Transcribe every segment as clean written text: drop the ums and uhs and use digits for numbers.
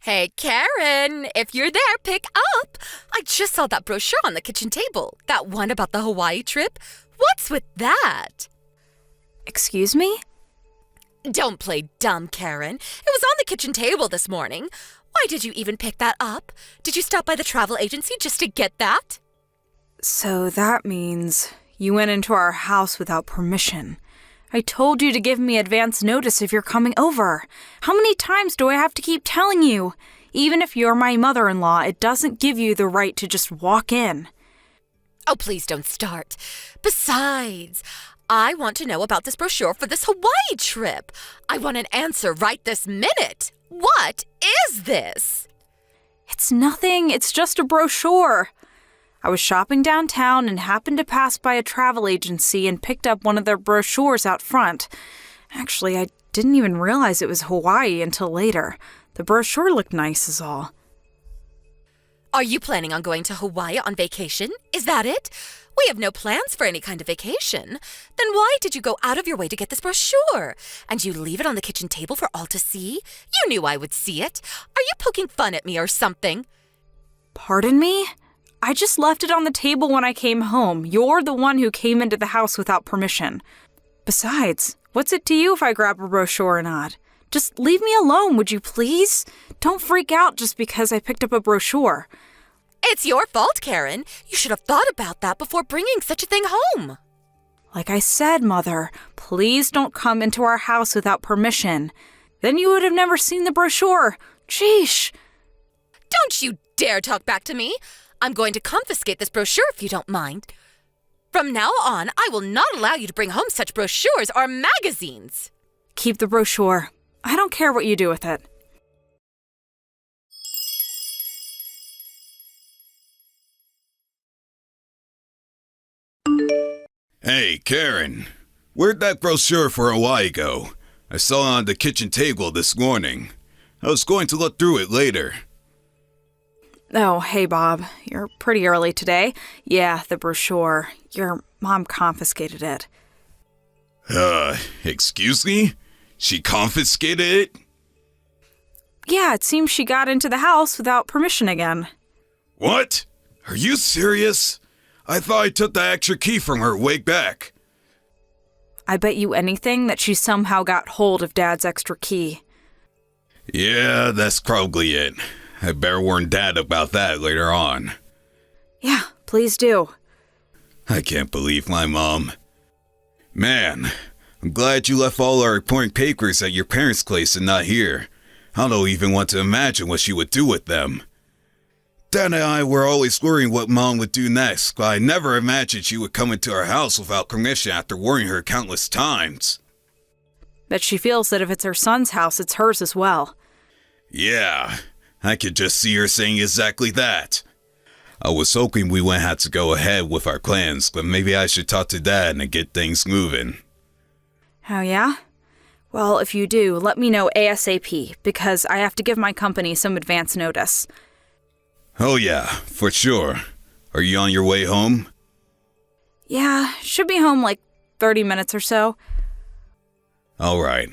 Hey, Karen, if you're there, pick up. I just saw that brochure on the kitchen table. That one about the Hawaii trip. What's with that? Excuse me? Don't play dumb, Karen. It was on the kitchen table this morning. Why did you even pick that up? Did you stop by the travel agency just to get that? So that means you went into our house without permission. I told you to give me advance notice if you're coming over. How many times do I have to keep telling you? Even if you're my mother-in-law, it doesn't give you the right to just walk in. Oh, please don't start. Besides, I want to know about this brochure for this Hawaii trip. I want an answer right this minute. What is this? It's nothing. It's just a brochure. I was shopping downtown and happened to pass by a travel agency and picked up one of their brochures out front. Actually, I didn't even realize it was Hawaii until later. The brochure looked nice is all. Are you planning on going to Hawaii on vacation? Is that it? We have no plans for any kind of vacation. Then why did you go out of your way to get this brochure? And you leave it on the kitchen table for all to see? You knew I would see it. Are you poking fun at me or something? Pardon me? I just left it on the table when I came home. You're the one who came into the house without permission. Besides, what's it to you if I grab a brochure or not? Just leave me alone, would you please? Don't freak out just because I picked up a brochure. It's your fault, Karen. You should have thought about that before bringing such a thing home. Like I said, Mother, please don't come into our house without permission. Then you would have never seen the brochure. Sheesh. Don't you dare talk back to me. I'm going to confiscate this brochure if you don't mind. From now on, I will not allow you to bring home such brochures or magazines. Keep the brochure. I don't care what you do with it. Hey, Karen. Where'd that brochure for Hawaii go? I saw it on the kitchen table this morning. I was going to look through it later. Oh, hey, Bob. You're pretty early today. Yeah, the brochure. Your mom confiscated it. Excuse me? She confiscated it? Yeah, it seems she got into the house without permission again. What? Are you serious? I thought I took the extra key from her way back. I bet you anything that she somehow got hold of Dad's extra key. Yeah, that's probably it. I better warn Dad about that later on. Yeah, please do. I can't believe my mom. Man, I'm glad you left all our important papers at your parents' place and not here. I don't even want to imagine what she would do with them. Dad and I were always worrying what Mom would do next, but I never imagined she would come into our house without permission after warning her countless times. But she feels that if it's her son's house, it's hers as well. Yeah, I could just see her saying exactly that. I was hoping we wouldn't have to go ahead with our plans, but maybe I should talk to Dad and get things moving. Oh, yeah? Well, if you do, let me know ASAP, because I have to give my company some advance notice. Oh yeah, for sure. Are you on your way home? Yeah, should be home like 30 minutes or so. Alright.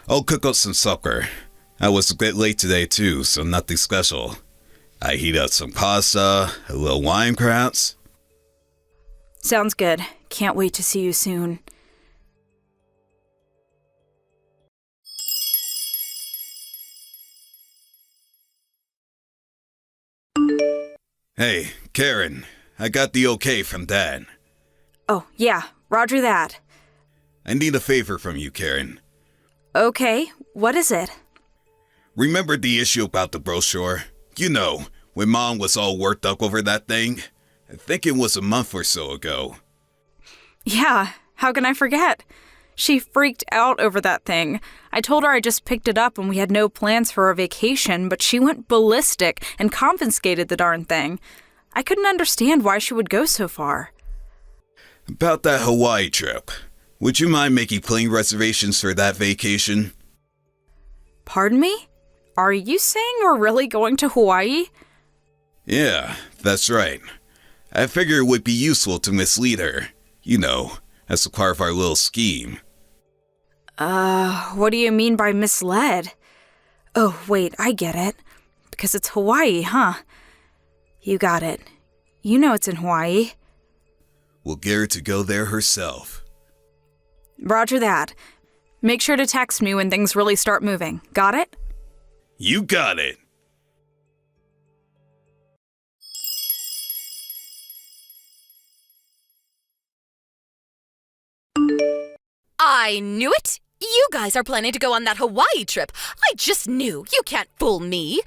I'll cook up some supper. I was a bit late today too, so nothing special. I heat up some pasta, a little wine perhaps. Sounds good. Can't wait to see you soon. Hey, Karen, I got the okay from Dad. Oh, yeah, roger that. I need a favor from you, Karen. Okay, what is it? Remember the issue about the brochure? You know, when Mom was all worked up over that thing? I think it was a month or so ago. Yeah, how can I forget? She freaked out over that thing. I told her I just picked it up and we had no plans for a vacation, but she went ballistic and confiscated the darn thing. I couldn't understand why she would go so far. About that Hawaii trip. Would you mind making plane reservations for that vacation? Pardon me? Are you saying we're really going to Hawaii? Yeah, that's right. I figured it would be useful to mislead her. You know, as a part of our little scheme. What do you mean by misled? Oh, wait, I get it. Because it's Hawaii, huh? You got it. You know it's in Hawaii. We'll get her to go there herself. Roger that. Make sure to text me when things really start moving. Got it? You got it. I knew it! You guys are planning to go on that Hawaii trip. I just knew. You can't fool me.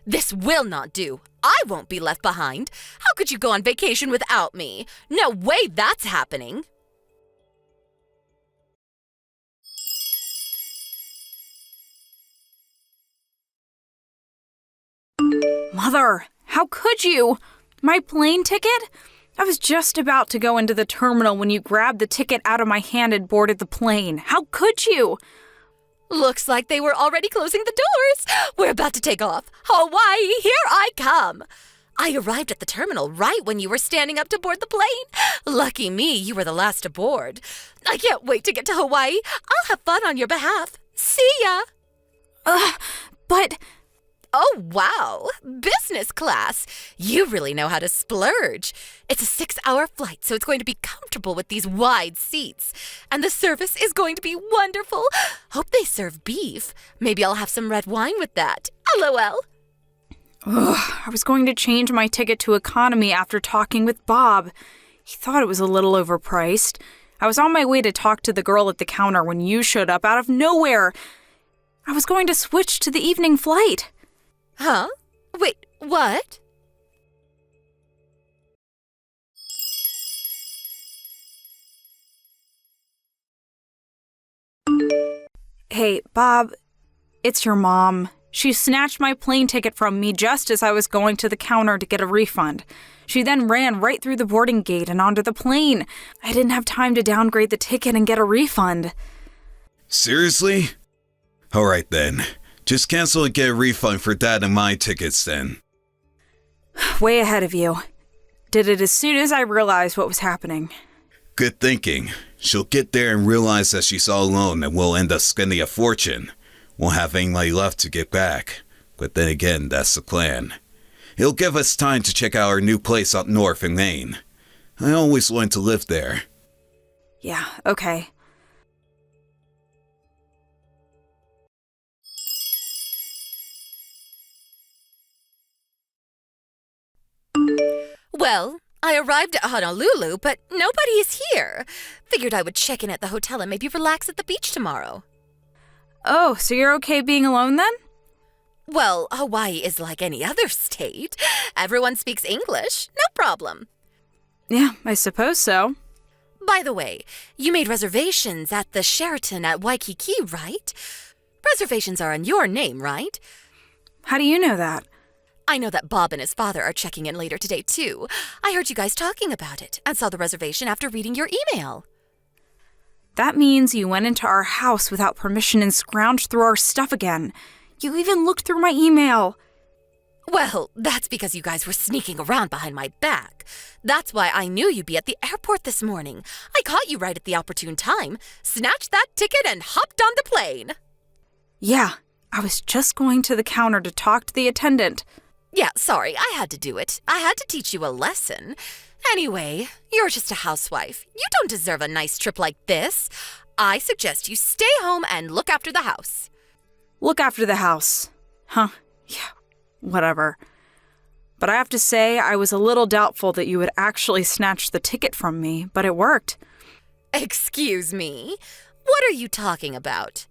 This will not do. I won't be left behind. How could you go on vacation without me? No way that's happening. Mother, how could you? My plane ticket? I was just about to go into the terminal when you grabbed the ticket out of my hand and boarded the plane. How could you? Looks like they were already closing the doors. We're about to take off. Hawaii, here I come. I arrived at the terminal right when you were standing up to board the plane. Lucky me, you were the last aboard. I can't wait to get to Hawaii. I'll have fun on your behalf. See ya. But... Oh, wow. Business class. You really know how to splurge. It's a 6-hour flight, so it's going to be comfortable with these wide seats. And the service is going to be wonderful. Hope they serve beef. Maybe I'll have some red wine with that. LOL. I was going to change my ticket to economy after talking with Bob. He thought it was a little overpriced. I was on my way to talk to the girl at the counter when you showed up out of nowhere. I was going to switch to the evening flight. Huh? Wait, what? Hey, Bob, it's your mom. She snatched my plane ticket from me just as I was going to the counter to get a refund. She then ran right through the boarding gate and onto the plane. I didn't have time to downgrade the ticket and get a refund. Seriously? Alright then. Just cancel and get a refund for Dad and my tickets then. Way ahead of you. Did it as soon as I realized what was happening. Good thinking. She'll get there and realize that she's all alone and we'll end up spending a fortune. Won't have any money left to get back. But then again, that's the plan. It'll give us time to check out our new place up north in Maine. I always wanted to live there. Yeah, okay. Well, I arrived at Honolulu, but nobody is here. Figured I would check in at the hotel and maybe relax at the beach tomorrow. Oh, so you're okay being alone then? Well, Hawaii is like any other state. Everyone speaks English. No problem. Yeah, I suppose so. By the way, you made reservations at the Sheraton at Waikiki, right? Reservations are in your name, right? How do you know that? I know that Bob and his father are checking in later today, too. I heard you guys talking about it and saw the reservation after reading your email. That means you went into our house without permission and scrounged through our stuff again. You even looked through my email. Well, that's because you guys were sneaking around behind my back. That's why I knew you'd be at the airport this morning. I caught you right at the opportune time, snatched that ticket, and hopped on the plane. Yeah, I was just going to the counter to talk to the attendant. Yeah, sorry, I had to do it. I had to teach you a lesson. Anyway, you're just a housewife. You don't deserve a nice trip like this. I suggest you stay home and look after the house. Look after the house. Huh, yeah, whatever. But I have to say, I was a little doubtful that you would actually snatch the ticket from me, but it worked. Excuse me? What are you talking about?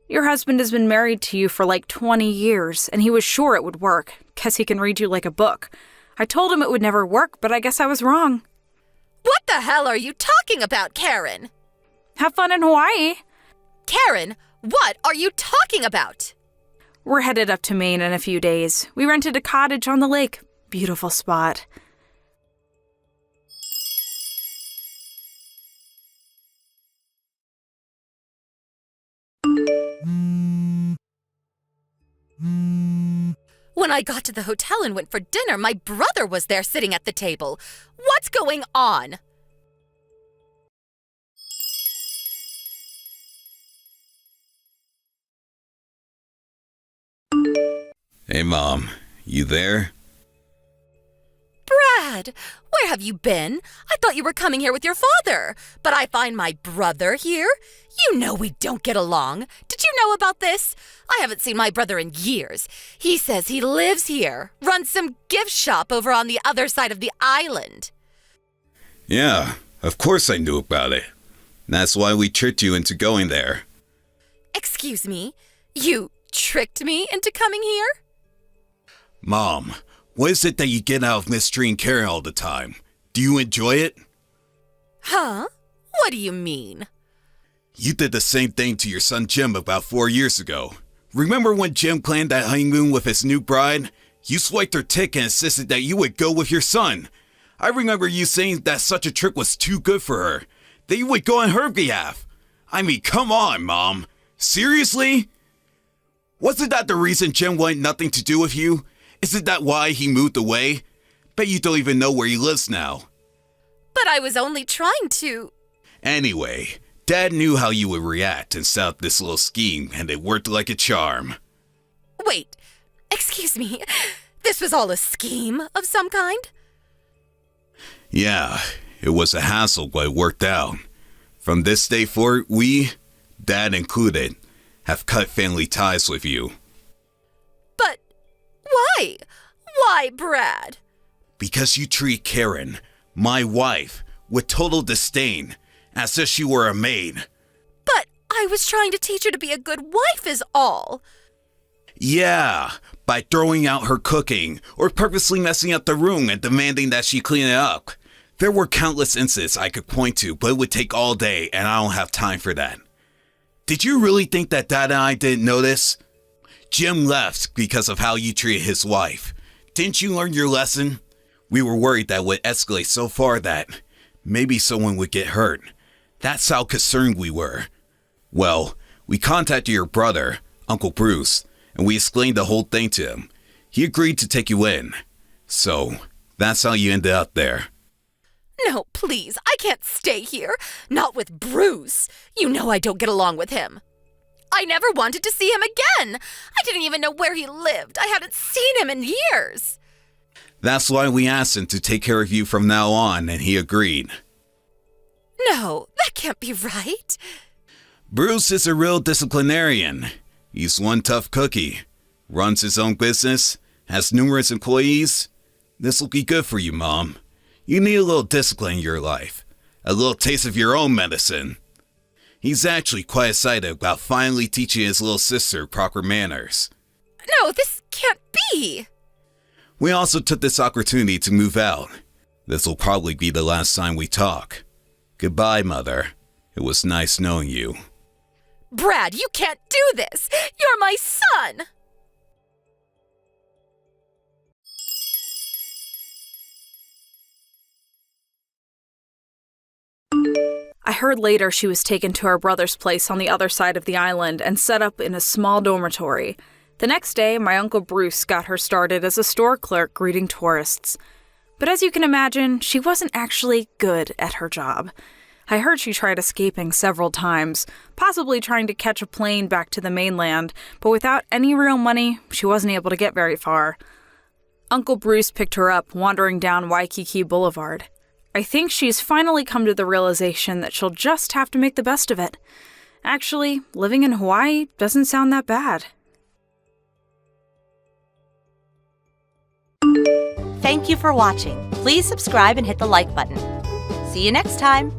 Your husband has been married to you for like 20 years, and he was sure it would work. Guess he can read you like a book. I told him it would never work, but I guess I was wrong. What the hell are you talking about, Karen? Have fun in Hawaii. Karen, what are you talking about? We're headed up to Maine in a few days. We rented a cottage on the lake. Beautiful spot. When I got to the hotel and went for dinner, my brother was there sitting at the table. What's going on? Hey, Mom. You there? Brad, where have you been? I thought you were coming here with your father, but I find my brother here. You know we don't get along. Did you know about this? I haven't seen my brother in years. He says he lives here, runs some gift shop over on the other side of the island. Yeah, of course I knew about it. That's why we tricked you into going there. Excuse me? You tricked me into coming here? Mom, what is it that you get out of mistreating Karen all the time? Do you enjoy it? Huh? What do you mean? You did the same thing to your son Jim about 4 years ago. Remember when Jim planned that honeymoon with his new bride? You swiped her ticket and insisted that you would go with your son. I remember you saying that such a trip was too good for her, that you would go on her behalf. I mean, come on, Mom. Seriously? Wasn't that the reason Jim wanted nothing to do with you? Isn't that why he moved away? Bet you don't even know where he lives now. But I was only trying to... Anyway, Dad knew how you would react and set up this little scheme, and it worked like a charm. Wait, excuse me. This was all a scheme of some kind? Yeah, it was a hassle, but it worked out. From this day forward, we, Dad included, have cut family ties with you. But why? Why, Brad? Because you treat Karen, my wife, with total disdain, as if she were a maid. But I was trying to teach her to be a good wife is all. Yeah, by throwing out her cooking, or purposely messing up the room and demanding that she clean it up. There were countless incidents I could point to, but it would take all day, and I don't have time for that. Did you really think that Dad and I didn't notice? Jim left because of how you treated his wife. Didn't you learn your lesson? We were worried that would escalate so far that maybe someone would get hurt. That's how concerned we were. Well, we contacted your brother, Uncle Bruce, and we explained the whole thing to him. He agreed to take you in. So, that's how you ended up there. No, please, I can't stay here. Not with Bruce. You know I don't get along with him. I never wanted to see him again. I didn't even know where he lived. I hadn't seen him in years. That's why we asked him to take care of you from now on, and he agreed. No, that can't be right. Bruce is a real disciplinarian. He's one tough cookie. Runs his own business, has numerous employees. This'll be good for you, Mom. You need a little discipline in your life. A little taste of your own medicine. He's actually quite excited about finally teaching his little sister proper manners. No, this can't be. We also took this opportunity to move out. This'll probably be the last time we talk. Goodbye, Mother. It was nice knowing you. Brad, you can't do this. You're my son. I heard later she was taken to her brother's place on the other side of the island and set up in a small dormitory. The next day, my Uncle Bruce got her started as a store clerk greeting tourists. But as you can imagine, she wasn't actually good at her job. I heard she tried escaping several times, possibly trying to catch a plane back to the mainland, but without any real money, she wasn't able to get very far. Uncle Bruce picked her up, wandering down Waikiki Boulevard. I think she's finally come to the realization that she'll just have to make the best of it. Actually, living in Hawaii doesn't sound that bad. Thank you for watching. Please subscribe and hit the like button. See you next time.